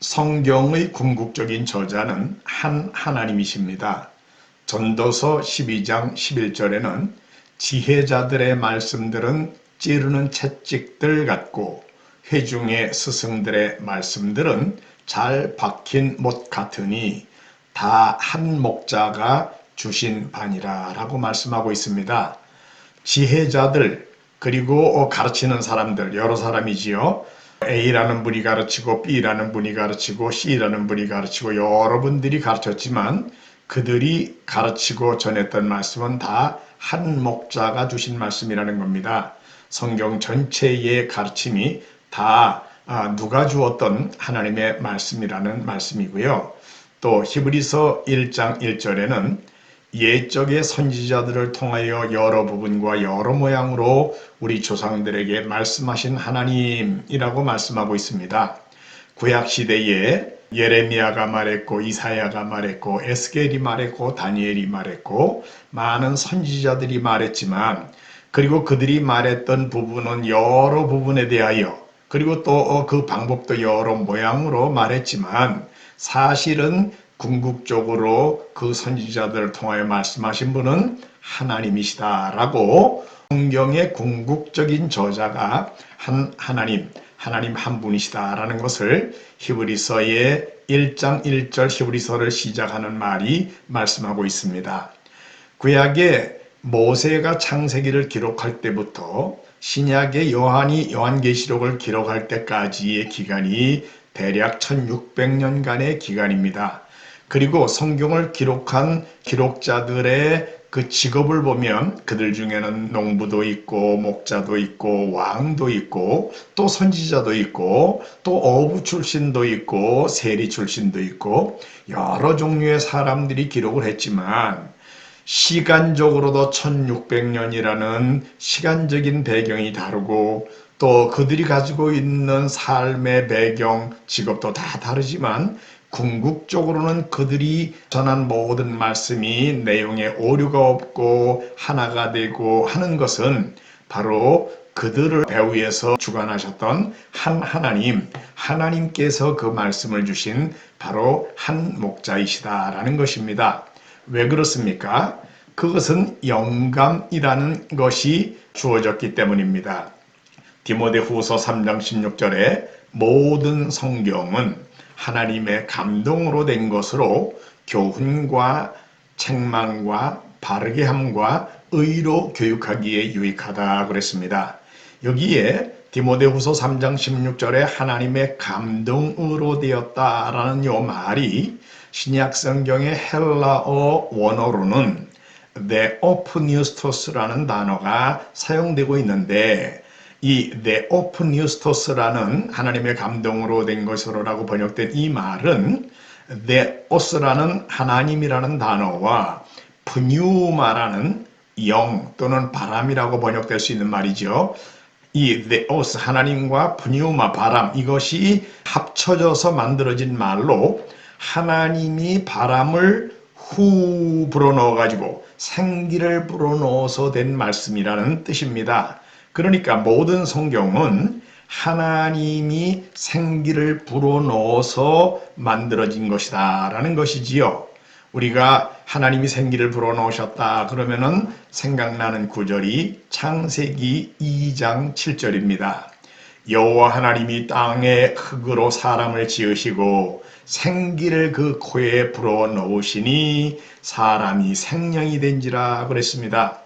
성경의 궁극적인 저자는 한 하나님이십니다. 전도서 12장 11절에는 지혜자들의 말씀들은 찌르는 채찍들 같고 회중의 스승들의 말씀들은 잘 박힌 못 같으니 다 한 목자가 주신 바니라 라고 말씀하고 있습니다. 지혜자들 그리고 가르치는 사람들 여러 사람이지요. A라는 분이 가르치고 B라는 분이 가르치고 C라는 분이 가르치고 여러분들이 가르쳤지만 그들이 가르치고 전했던 말씀은 다 한 목자가 주신 말씀이라는 겁니다. 성경 전체의 가르침이 다 누가 주었던 하나님의 말씀이라는 말씀이고요. 또 히브리서 1장 1절에는 옛적의 선지자들을 통하여 여러 부분과 여러 모양으로 우리 조상들에게 말씀하신 하나님이라고 말씀하고 있습니다. 구약시대에 예레미야가 말했고 이사야가 말했고 에스겔이 말했고 다니엘이 말했고 많은 선지자들이 말했지만 그리고 그들이 말했던 부분은 여러 부분에 대하여 그리고 또 그 방법도 여러 모양으로 말했지만 사실은 궁극적으로 그 선지자들을 통하여 말씀하신 분은 하나님이시다라고 성경의 궁극적인 저자가 하나님 한 분이시다라는 것을 히브리서의 1장 1절 히브리서를 시작하는 말이 말씀하고 있습니다. 구약의 모세가 창세기를 기록할 때부터 신약의 요한이 요한계시록을 기록할 때까지의 기간이 대략 1600년간의 기간입니다. 그리고 성경을 기록한 기록자들의 그 직업을 보면 그들 중에는 농부도 있고 목자도 있고 왕도 있고 또 선지자도 있고 또 어부 출신도 있고 세리 출신도 있고 여러 종류의 사람들이 기록을 했지만 시간적으로도 1600년이라는 시간적인 배경이 다르고 또 그들이 가지고 있는 삶의 배경, 직업도 다 다르지만 궁극적으로는 그들이 전한 모든 말씀이 내용에 오류가 없고 하나가 되고 하는 것은 바로 그들을 배후에서 주관하셨던 한 하나님께서 그 말씀을 주신 바로 한 목자이시다라는 것입니다. 왜 그렇습니까? 그것은 영감이라는 것이 주어졌기 때문입니다. 디모데후서 3장 16절에 모든 성경은 하나님의 감동으로 된 것으로 교훈과 책망과 바르게 함과 의로 교육하기에 유익하다 그랬습니다. 여기에 디모데후서 3장 16절에 하나님의 감동으로 되었다라는 요 말이 신약 성경의 헬라어 원어로는 네오프니우스토스라는 단어가 사용되고 있는데 이 네오프니우스토스라는 하나님의 감동으로 된 것으로라고 번역된 이 말은 네오스라는 하나님이라는 단어와 프뉴마라는 영 또는 바람이라고 번역될 수 있는 말이죠. 이 네오스 하나님과 프뉴마 바람 이것이 합쳐져서 만들어진 말로 하나님이 바람을 후 불어넣어 가지고 생기를 불어넣어서 된 말씀이라는 뜻입니다. 그러니까 모든 성경은 하나님이 생기를 불어넣어서 만들어진 것이다 라는 것이지요. 우리가 하나님이 생기를 불어넣으셨다 그러면은 생각나는 구절이 창세기 2장 7절입니다. 여호와 하나님이 땅의 흙으로 사람을 지으시고 생기를 그 코에 불어넣으시니 사람이 생명이 된지라 그랬습니다.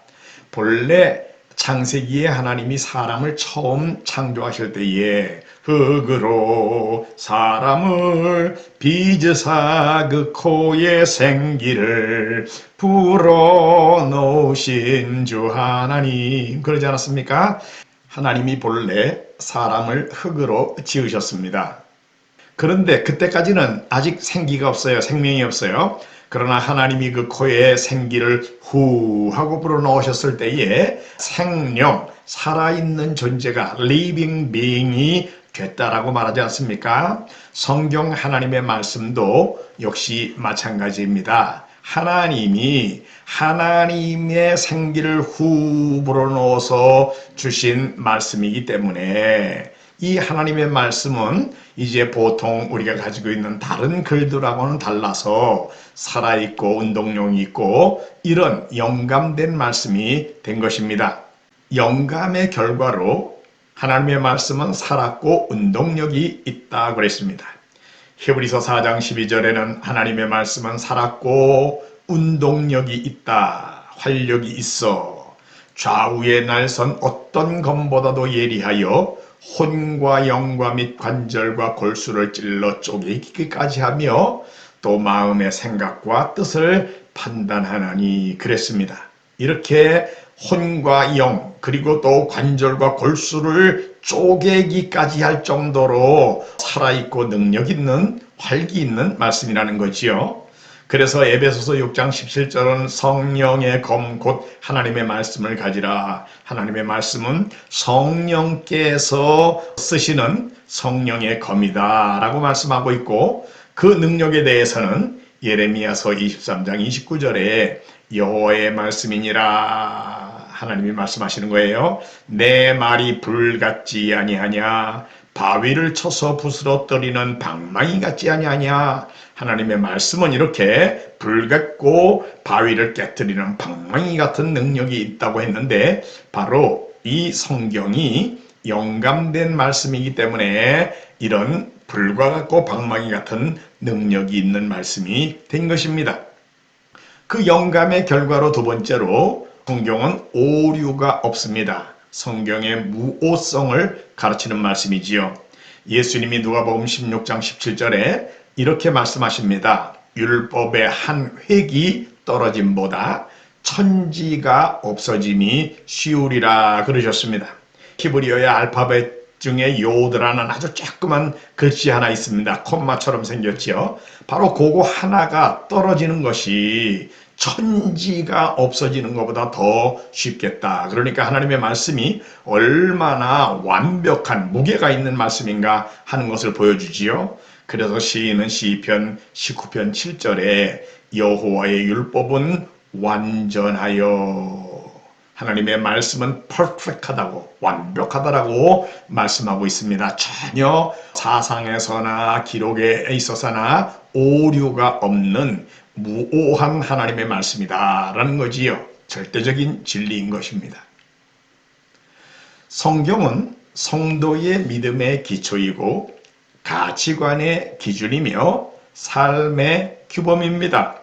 본래 창세기에 하나님이 사람을 처음 창조하실 때에 흙으로 사람을 빚으사 그 코에 생기를 불어넣으신 주 하나님 그러지 않았습니까? 하나님이 본래 사람을 흙으로 지으셨습니다. 그런데 그때까지는 아직 생기가 없어요. 생명이 없어요. 그러나 하나님이 그 코에 생기를 후 하고 불어넣으셨을 때에 생명, 살아있는 존재가 living being이 됐다라고 말하지 않습니까? 성경 하나님의 말씀도 역시 마찬가지입니다. 하나님이 하나님의 생기를 후 불어넣어서 주신 말씀이기 때문에 이 하나님의 말씀은 이제 보통 우리가 가지고 있는 다른 글들하고는 달라서 살아있고 운동력이 있고 이런 영감된 말씀이 된 것입니다. 영감의 결과로 하나님의 말씀은 살았고 운동력이 있다 그랬습니다. 히브리서 4장 12절에는 하나님의 말씀은 살았고 운동력이 있다, 활력이 있어 좌우의 날선 어떤 검보다도 예리하여 혼과 영과 및 관절과 골수를 찔러 쪼개기까지 하며 또 마음의 생각과 뜻을 판단하나니 그랬습니다. 이렇게 혼과 영 그리고 또 관절과 골수를 쪼개기까지 할 정도로 살아있고 능력 있는 활기 있는 말씀이라는 거지요. 그래서 에베소서 6장 17절은 성령의 검 곧 하나님의 말씀을 가지라. 하나님의 말씀은 성령께서 쓰시는 성령의 검이다 라고 말씀하고 있고 그 능력에 대해서는 예레미야서 23장 29절에 여호와의 말씀이니라 하나님이 말씀하시는 거예요. 내 말이 불 같지 아니하냐 바위를 쳐서 부스러뜨리는 방망이 같지 아니하냐. 하나님의 말씀은 이렇게 불 같고 바위를 깨뜨리는 방망이 같은 능력이 있다고 했는데 바로 이 성경이 영감된 말씀이기 때문에 이런 불과 같고 방망이 같은 능력이 있는 말씀이 된 것입니다. 그 영감의 결과로 두 번째로 성경은 오류가 없습니다. 성경의 무오성을 가르치는 말씀이지요. 예수님이 누가복음 16장 17절에 이렇게 말씀하십니다. 율법의 한 획이 떨어짐보다 천지가 없어짐이 쉬우리라 그러셨습니다. 히브리어의 알파벳 중에 요드라는 아주 조그만 글씨 하나 있습니다. 콤마처럼 생겼지요. 바로 그거 하나가 떨어지는 것이 천지가 없어지는 것보다 더 쉽겠다. 그러니까 하나님의 말씀이 얼마나 완벽한 무게가 있는 말씀인가 하는 것을 보여주지요. 그래서 시인은 시편 19편 7절에 여호와의 율법은 완전하여 하나님의 말씀은 퍼펙트하다고 완벽하다라고 말씀하고 있습니다. 전혀 사상에서나 기록에 있어서나 오류가 없는 무오한 하나님의 말씀이다 라는 거지요. 절대적인 진리인 것입니다. 성경은 성도의 믿음의 기초이고 가치관의 기준이며 삶의 규범입니다.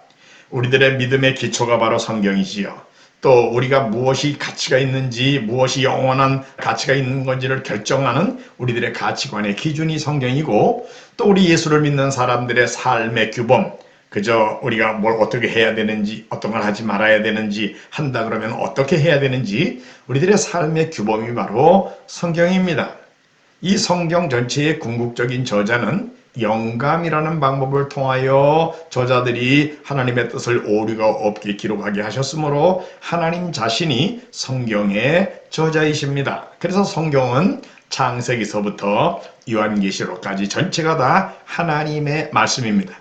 우리들의 믿음의 기초가 바로 성경이지요. 또 우리가 무엇이 가치가 있는지 무엇이 영원한 가치가 있는 건지를 결정하는 우리들의 가치관의 기준이 성경이고 또 우리 예수를 믿는 사람들의 삶의 규범 그저 우리가 뭘 어떻게 해야 되는지 어떤 걸 하지 말아야 되는지 한다 그러면 어떻게 해야 되는지 우리들의 삶의 규범이 바로 성경입니다. 이 성경 전체의 궁극적인 저자는 영감이라는 방법을 통하여 저자들이 하나님의 뜻을 오류가 없게 기록하게 하셨으므로 하나님 자신이 성경의 저자이십니다. 그래서 성경은 창세기서부터 요한계시록까지 전체가 다 하나님의 말씀입니다.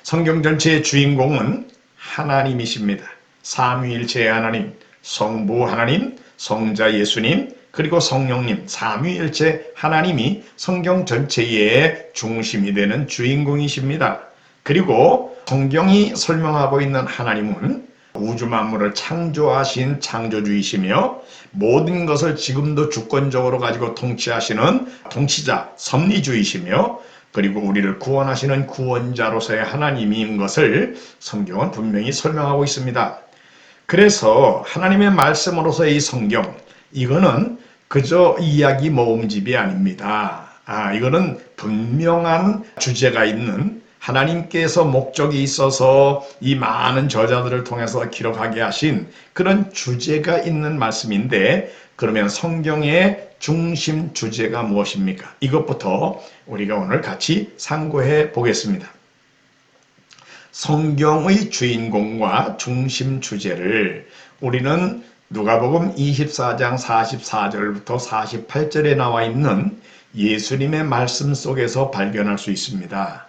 성경 전체의 주인공은 하나님이십니다. 삼위일체의 하나님, 성부 하나님, 성자 예수님, 그리고 성령님, 삼위일체 하나님이 성경 전체의 중심이 되는 주인공이십니다. 그리고 성경이 설명하고 있는 하나님은 우주 만물을 창조하신 창조주이시며 모든 것을 지금도 주권적으로 가지고 통치하시는 통치자, 섭리주이시며 그리고 우리를 구원하시는 구원자로서의 하나님인 것을 성경은 분명히 설명하고 있습니다. 그래서 하나님의 말씀으로서의 이 성경, 이거는 그저 이야기 모음집이 아닙니다. 이거는 분명한 주제가 있는 하나님께서 목적이 있어서 이 많은 저자들을 통해서 기록하게 하신 그런 주제가 있는 말씀인데 그러면 성경의 중심 주제가 무엇입니까? 이것부터 우리가 오늘 같이 상고해 보겠습니다. 성경의 주인공과 중심 주제를 우리는 누가복음 24장 44절부터 48절에 나와 있는 예수님의 말씀 속에서 발견할 수 있습니다.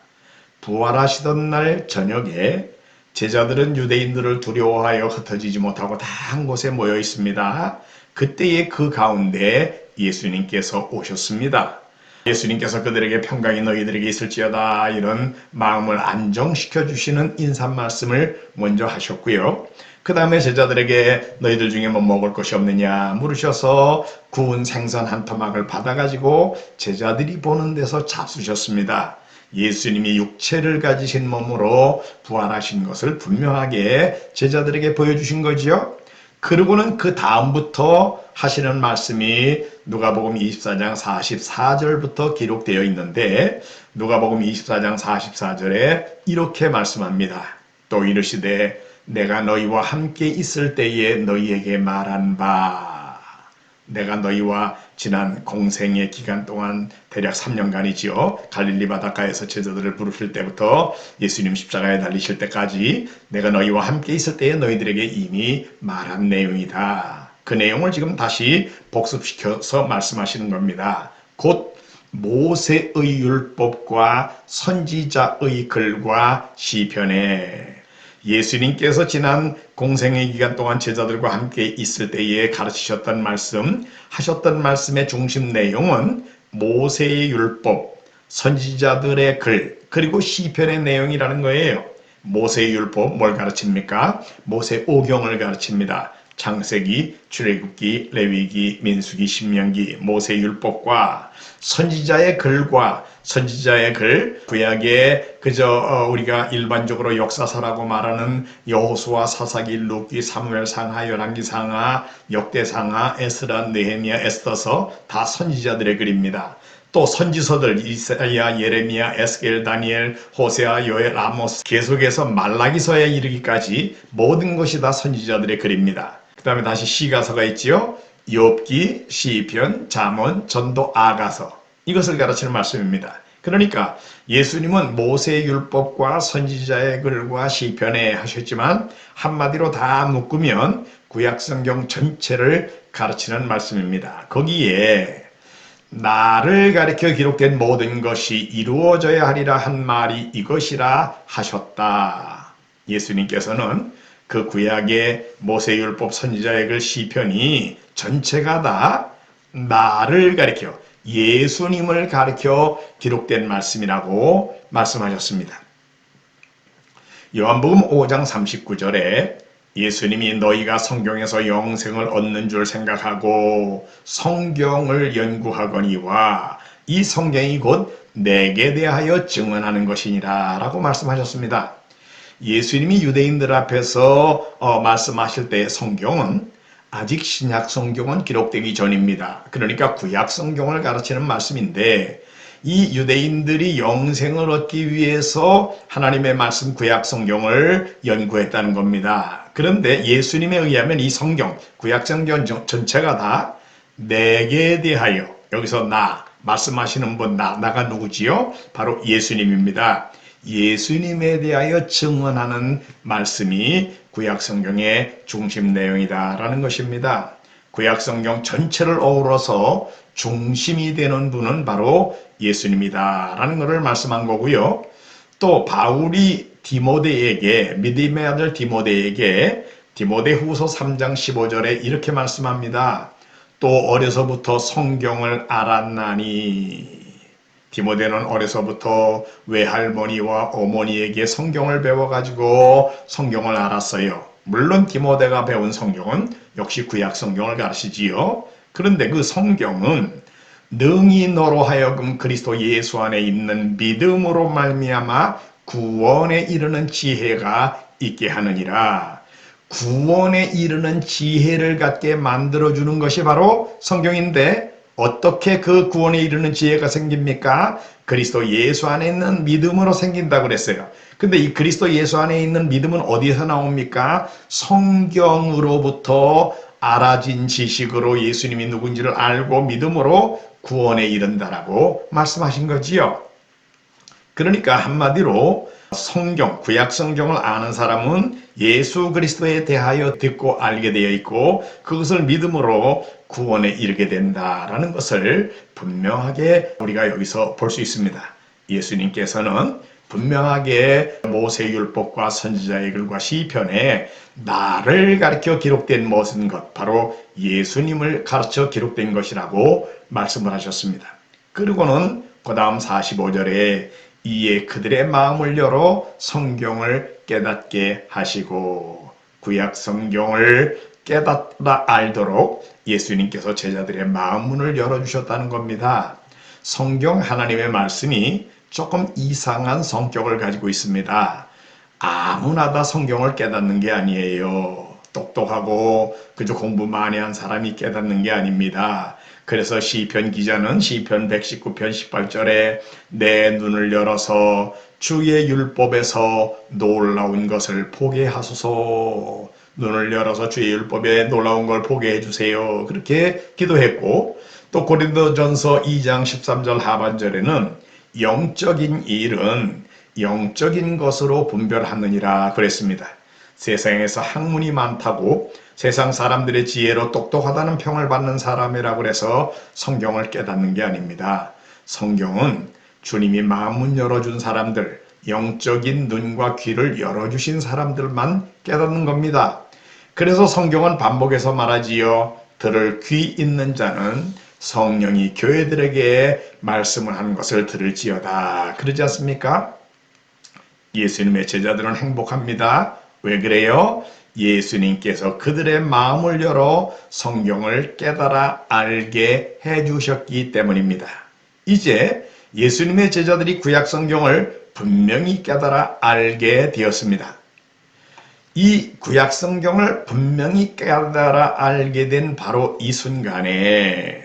부활하시던 날 저녁에 제자들은 유대인들을 두려워하여 흩어지지 못하고 다 한 곳에 모여 있습니다. 그때의 그 가운데 예수님께서 오셨습니다. 예수님께서 그들에게 평강이 너희들에게 있을지어다 이런 마음을 안정시켜 주시는 인사 말씀을 먼저 하셨고요. 그 다음에 제자들에게 너희들 중에 뭐 먹을 것이 없느냐 물으셔서 구운 생선 한 토막을 받아가지고 제자들이 보는 데서 잡수셨습니다. 예수님이 육체를 가지신 몸으로 부활하신 것을 분명하게 제자들에게 보여주신 거지요. 그리고는 그 다음부터 하시는 말씀이 누가복음 24장 44절부터 기록되어 있는데 누가복음 24장 44절에 이렇게 말씀합니다. 또 이르시되 내가 너희와 함께 있을 때에 너희에게 말한 바, 내가 너희와 지난 공생의 기간 동안 대략 3년간이지요. 갈릴리 바닷가에서 제자들을 부르실 때부터 예수님 십자가에 달리실 때까지 내가 너희와 함께 있을 때에 너희들에게 이미 말한 내용이다. 그 내용을 지금 다시 복습시켜서 말씀하시는 겁니다. 곧 모세의 율법과 선지자의 글과 시편에 예수님께서 지난 공생의 기간 동안 제자들과 함께 있을 때에 가르치셨던 말씀, 하셨던 말씀의 중심 내용은 모세의 율법, 선지자들의 글, 그리고 시편의 내용이라는 거예요. 모세의 율법 뭘 가르칩니까? 모세 오경을 가르칩니다. 창세기, 출애굽기, 레위기, 민수기, 신명기, 모세 율법과 선지자의 글과 선지자의 글, 구약에 그저 우리가 일반적으로 역사서라고 말하는 여호수아, 사사기, 룻기, 사무엘상하, 열왕기상하, 역대상하, 에스라, 느헤미야, 에스더서 다 선지자들의 글입니다. 또 선지서들 이사야, 예레미야, 에스겔, 다니엘, 호세아, 요엘, 아모스 계속해서 말라기서에 이르기까지 모든 것이 다 선지자들의 글입니다. 그 다음에 다시 시가서가 있지요. 욥기, 시편, 잠언, 전도, 아가서 이것을 가르치는 말씀입니다. 그러니까 예수님은 모세의 율법과 선지자의 글과 시편에 하셨지만 한마디로 다 묶으면 구약성경 전체를 가르치는 말씀입니다. 거기에 나를 가리켜 기록된 모든 것이 이루어져야 하리라 한 말이 이것이라 하셨다. 예수님께서는 그 구약의 모세율법 선지자의 글 시편이 전체가 다 나를 가리켜 예수님을 가리켜 기록된 말씀이라고 말씀하셨습니다. 요한복음 5장 39절에 예수님이 너희가 성경에서 영생을 얻는 줄 생각하고 성경을 연구하거니와 이 성경이 곧 내게 대하여 증언하는 것이니라 라고 말씀하셨습니다. 예수님이 유대인들 앞에서 말씀하실 때의 성경은 아직 신약 성경은 기록되기 전입니다. 그러니까 구약 성경을 가르치는 말씀인데 이 유대인들이 영생을 얻기 위해서 하나님의 말씀 구약 성경을 연구했다는 겁니다. 그런데 예수님에 의하면 이 성경, 구약 성경 전체가 다 내게 대하여, 여기서 나, 말씀하시는 분, 나가 누구지요? 바로 예수님입니다. 예수님에 대하여 증언하는 말씀이 구약성경의 중심 내용이다라는 것입니다. 구약성경 전체를 어우러서 중심이 되는 분은 바로 예수님이다라는 것을 말씀한 거고요. 또 바울이 디모데에게, 믿음의 아들 디모데에게 디모데후서 3장 15절에 이렇게 말씀합니다. 또 어려서부터 성경을 알았나니, 디모데는 어려서부터 외할머니와 어머니에게 성경을 배워가지고 성경을 알았어요. 물론 디모데가 배운 성경은 역시 구약 성경을 가르치지요. 그런데 그 성경은 능히 너로 하여금 그리스도 예수 안에 있는 믿음으로 말미암아 구원에 이르는 지혜가 있게 하느니라. 구원에 이르는 지혜를 갖게 만들어주는 것이 바로 성경인데 어떻게 그 구원에 이르는 지혜가 생깁니까? 그리스도 예수 안에 있는 믿음으로 생긴다고 그랬어요. 근데 이 그리스도 예수 안에 있는 믿음은 어디서 나옵니까? 성경으로부터 알아진 지식으로 예수님이 누군지를 알고 믿음으로 구원에 이른다라고 말씀하신 거지요. 그러니까 한마디로 성경, 구약 성경을 아는 사람은 예수 그리스도에 대하여 듣고 알게 되어 있고 그것을 믿음으로 구원에 이르게 된다라는 것을 분명하게 우리가 여기서 볼 수 있습니다. 예수님께서는 분명하게 모세율법과 선지자의 글과 시편에 나를 가르쳐 기록된 모든 것, 바로 예수님을 가르쳐 기록된 것이라고 말씀을 하셨습니다. 그리고는 그 다음 45절에 이에 그들의 마음을 열어 성경을 깨닫게 하시고, 구약 성경을 깨닫다 알도록 예수님께서 제자들의 마음 문을 열어주셨다는 겁니다. 성경 하나님의 말씀이 조금 이상한 성격을 가지고 있습니다. 아무나 다 성경을 깨닫는 게 아니에요. 똑똑하고 그저 공부 많이 한 사람이 깨닫는 게 아닙니다. 그래서 시편 기자는 시편 119편 18절에 내 눈을 열어서 주의 율법에서 놀라운 것을 보게 하소서. 눈을 열어서 주의 율법에 놀라운 걸 보게 해주세요. 그렇게 기도했고, 또 고린도전서 2장 13절 하반절에는 영적인 일은 영적인 것으로 분별하느니라 그랬습니다. 세상에서 학문이 많다고 세상 사람들의 지혜로 똑똑하다는 평을 받는 사람이라고 해서 성경을 깨닫는 게 아닙니다. 성경은 주님이 마음문 열어준 사람들, 영적인 눈과 귀를 열어주신 사람들만 깨닫는 겁니다. 그래서 성경은 반복해서 말하지요. 들을 귀 있는 자는 성령이 교회들에게 말씀을 하는 것을 들을지어다. 그러지 않습니까? 예수님의 제자들은 행복합니다. 왜 그래요? 예수님께서 그들의 마음을 열어 성경을 깨달아 알게 해주셨기 때문입니다. 이제 예수님의 제자들이 구약 성경을 분명히 깨달아 알게 되었습니다. 이 구약 성경을 분명히 깨달아 알게 된 바로 이 순간에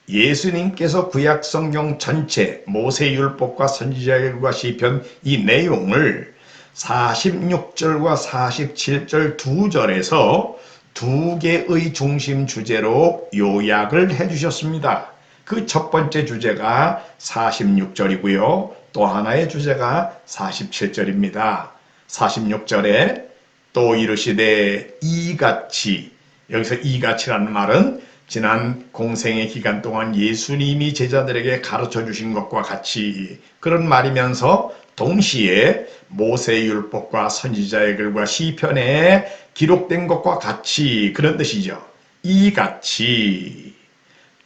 예수님께서 구약 성경 전체 모세율법과 선지자율과 시편 이 내용을 46절과 47절 두 절에서 두 개의 중심 주제로 요약을 해주셨습니다. 그 첫 번째 주제가 46절이고요. 또 하나의 주제가 47절입니다. 46절에 또 이르시되 이같이, 여기서 이같이라는 말은 지난 공생의 기간 동안 예수님이 제자들에게 가르쳐 주신 것과 같이, 그런 말이면서 동시에 모세율법과 선지자의 글과 시편에 기록된 것과 같이, 그런 뜻이죠. 이같이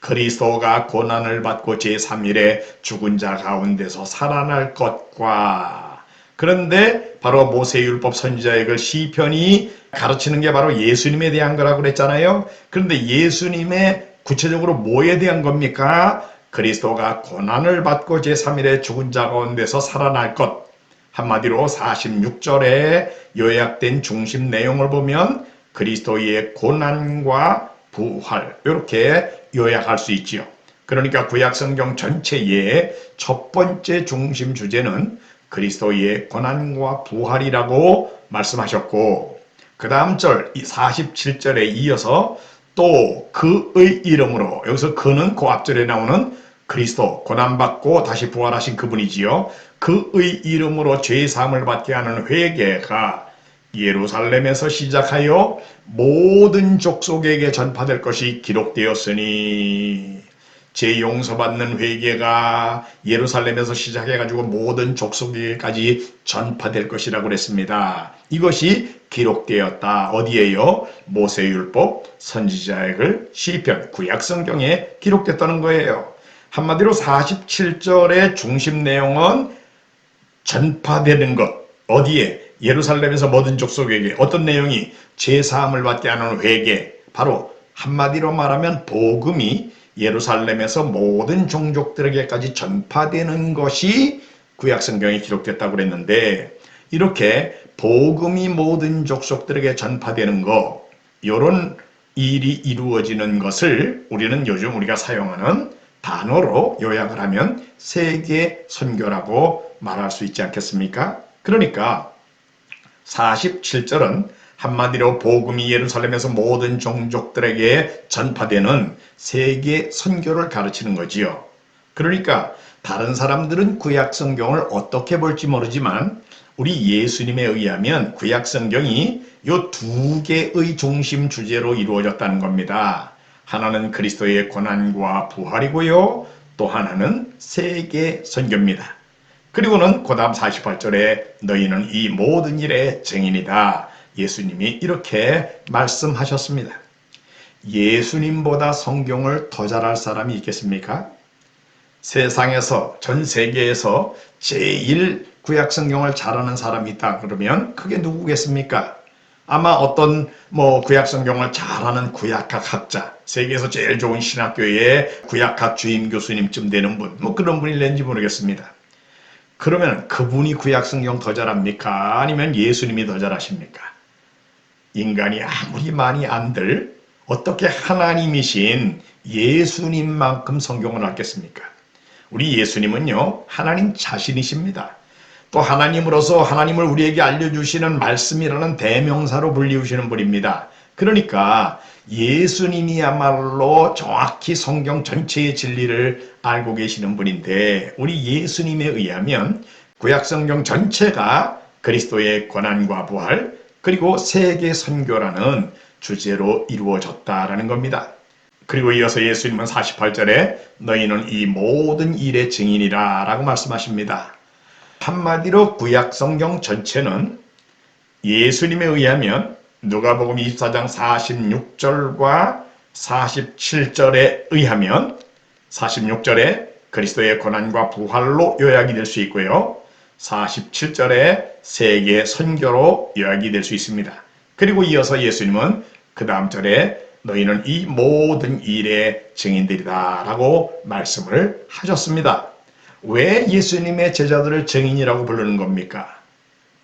그리스도가 고난을 받고 제3일에 죽은 자 가운데서 살아날 것과, 그런데 바로 모세율법 선지자의 글 시편이 가르치는 게 바로 예수님에 대한 거라고 그랬잖아요. 그런데 예수님의 구체적으로 뭐에 대한 겁니까? 그리스도가 고난을 받고 제3일에 죽은 자 가운데서 살아날 것. 한마디로 46절에 요약된 중심 내용을 보면 그리스도의 고난과 부활, 이렇게 요약할 수 있지요. 그러니까 구약성경 전체의 첫 번째 중심 주제는 그리스도의 고난과 부활이라고 말씀하셨고, 그 다음 절 47절에 이어서 또 그의 이름으로, 여기서 그는 그 앞절에 나오는 그리스도, 고난받고 다시 부활하신 그분이지요. 그의 이름으로 죄사함을 받게 하는 회개가 예루살렘에서 시작하여 모든 족속에게 전파될 것이 기록되었으니, 제 용서받는 회개가 예루살렘에서 시작해가지고 모든 족속에게까지 전파될 것이라고 그랬습니다. 이것이 기록되었다. 어디에요? 모세율법, 선지자의 글, 시편, 구약성경에 기록됐다는 거예요. 한마디로 47절의 중심 내용은 전파되는 것. 어디에? 예루살렘에서 모든 족속에게. 어떤 내용이? 죄사함을 받게 하는 회개. 바로 한마디로 말하면 복음이 예루살렘에서 모든 종족들에게까지 전파되는 것이 구약성경에 기록됐다고 그랬는데, 이렇게 복음이 모든 족속들에게 전파되는 것, 이런 일이 이루어지는 것을 우리는 요즘 우리가 사용하는 단어로 요약을 하면 세계 선교라고 말할 수 있지 않겠습니까? 그러니까 47절은 한마디로 복음이 예루살렘에서 모든 종족들에게 전파되는 세계 선교를 가르치는 거지요. 그러니까 다른 사람들은 구약 성경을 어떻게 볼지 모르지만 우리 예수님에 의하면 구약 성경이 요 두 개의 중심 주제로 이루어졌다는 겁니다. 하나는 그리스도의 고난과 부활이고요. 또 하나는 세계 선교입니다. 그리고는 그 다음 48절에 너희는 이 모든 일의 증인이다. 예수님이 이렇게 말씀하셨습니다. 예수님보다 성경을 더 잘할 사람이 있겠습니까? 세상에서, 전 세계에서 제일 구약 성경을 잘하는 사람이 있다 그러면 그게 누구겠습니까? 아마 어떤 구약 성경을 잘하는 구약학 학자, 세계에서 제일 좋은 신학교의 구약학 주임 교수님쯤 되는 분, 그런 분일는지 모르겠습니다. 그러면 그분이 구약 성경 더 잘합니까? 아니면 예수님이 더 잘하십니까? 인간이 아무리 많이 안들 어떻게 하나님이신 예수님만큼 성경을 알겠습니까? 우리 예수님은요, 하나님 자신이십니다. 또 하나님으로서 하나님을 우리에게 알려주시는 말씀이라는 대명사로 불리우시는 분입니다. 그러니까 예수님이야말로 정확히 성경 전체의 진리를 알고 계시는 분인데, 우리 예수님에 의하면 구약성경 전체가 그리스도의 고난과 부활 그리고 세계 선교라는 주제로 이루어졌다라는 겁니다. 그리고 이어서 예수님은 48절에 너희는 이 모든 일의 증인이라 라고 말씀하십니다. 한마디로 구약성경 전체는 예수님에 의하면 누가복음 24장 46절과 47절에 의하면 46절에 그리스도의 고난과 부활로 요약이 될 수 있고요. 47절에 세계 선교로 요약이 될 수 있습니다. 그리고 이어서 예수님은 그 다음 절에 너희는 이 모든 일의 증인들이다 라고 말씀을 하셨습니다. 왜 예수님의 제자들을 증인이라고 부르는 겁니까?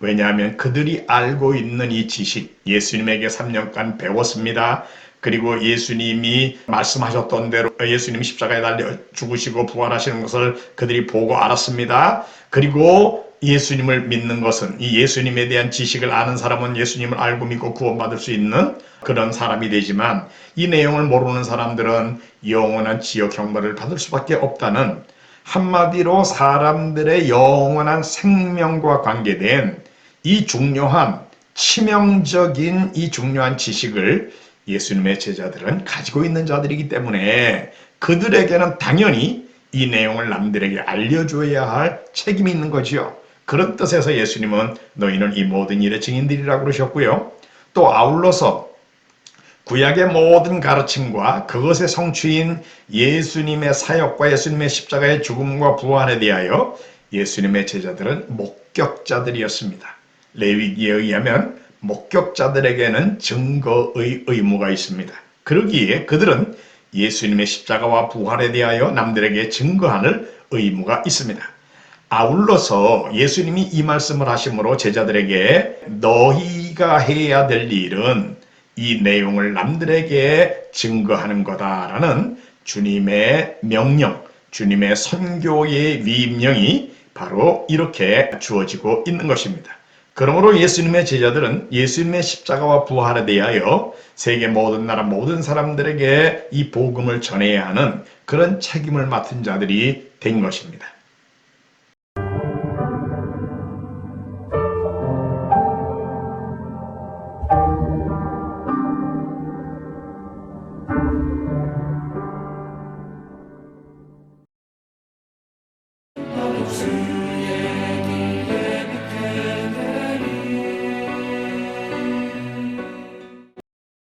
왜냐하면 그들이 알고 있는 이 지식, 예수님에게 3년간 배웠습니다. 그리고 예수님이 말씀하셨던 대로 예수님이 십자가에 달려 죽으시고 부활하시는 것을 그들이 보고 알았습니다. 그리고 예수님을 믿는 것은, 이 예수님에 대한 지식을 아는 사람은 예수님을 알고 믿고 구원받을 수 있는 그런 사람이 되지만, 이 내용을 모르는 사람들은 영원한 지옥 형벌을 받을 수밖에 없다는, 한마디로 사람들의 영원한 생명과 관계된 이 중요한 치명적인 이 중요한 지식을 예수님의 제자들은 가지고 있는 자들이기 때문에 그들에게는 당연히 이 내용을 남들에게 알려줘야 할 책임이 있는 거지요. 그런 뜻에서 예수님은 너희는 이 모든 일의 증인들이라고 그러셨고요. 또 아울러서 구약의 모든 가르침과 그것의 성취인 예수님의 사역과 예수님의 십자가의 죽음과 부활에 대하여 예수님의 제자들은 목격자들이었습니다. 레위기에 의하면 목격자들에게는 증거의 의무가 있습니다. 그러기에 그들은 예수님의 십자가와 부활에 대하여 남들에게 증거하는 의무가 있습니다. 아울러서 예수님이 이 말씀을 하심으로 제자들에게 너희가 해야 될 일은 이 내용을 남들에게 증거하는 거다라는 주님의 명령, 주님의 선교의 위임령이 바로 이렇게 주어지고 있는 것입니다. 그러므로 예수님의 제자들은 예수님의 십자가와 부활에 대하여 세계 모든 나라 모든 사람들에게 이 복음을 전해야 하는 그런 책임을 맡은 자들이 된 것입니다.